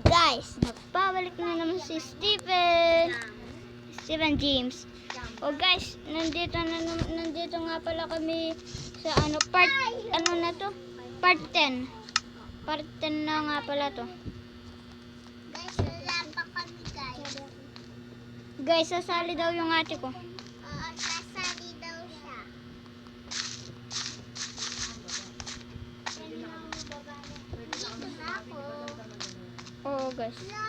Guys, nagpabalik na naman si Steven James. O guys, nandito nga pala kami sa part 10. Part 10 na nga pala to. Guys, wala pa kami guys. Guys, sasali daw yung ate ko. Oo, sasali daw siya. Dito na ako. Oo guys. Wala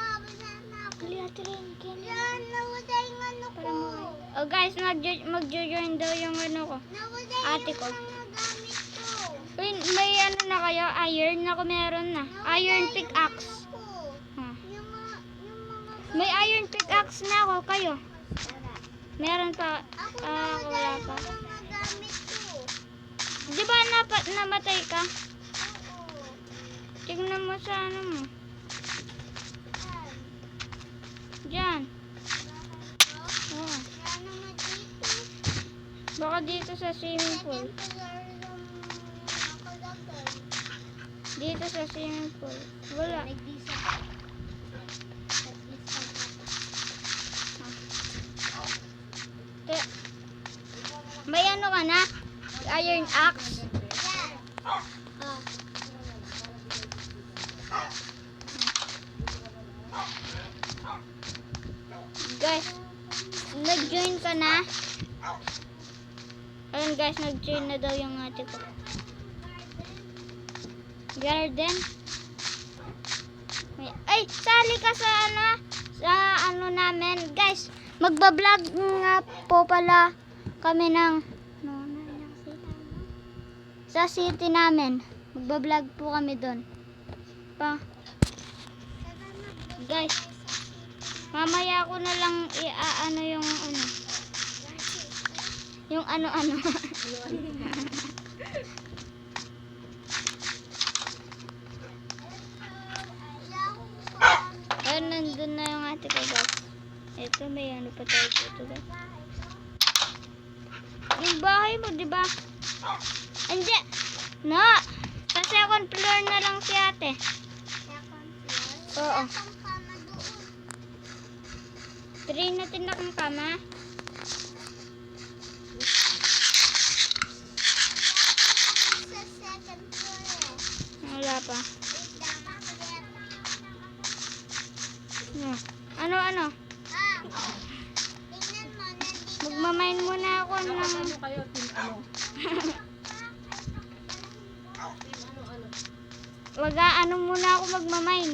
na ako. Ate rin, Yan, nawala yung ano ko. O guys, magjo-join daw yung ano ko. Nawala Ate ko. yung mga gamit ko. Uy, may ano na kayo? Iron na ako meron na. Iron pickaxe. Ako. Ha. Yung mga May iron pickaxe na ako. Kayo? Meron pa. Ako Ako wala pa. yung mga gamit ko. Di ba namatay ka? Oo. Tignan mo sa ano mo. Yan. Diyan. Oo. Yan naman dito. Baka dito sa swimming pool. Second floor lang nakalagay. Dito sa swimming pool. Wala. May ano ka na? Iron axe? Yan. Ah. Guys, nag-join ka na? Ayun guys, nag-join na daw yung ate ko. Garden? Ay, sali ka sa ano namin. Guys, magbablog nga po pala kami ng sa city namin. Magbablog po kami doon. Guys, mamaya ko na lang i-ano yung ano. Yung ano-ano. Ayun, nandun na yung ate ko guys. Ito, may ano pa tayo dito guys. Yung bahay mo, di ba? Hindi. No. Sa second floor na lang si ate. Oo. Try natin na kung kama. Wala pa. Ano? Magmamain muna ako ng... Ano muna ako magmamain.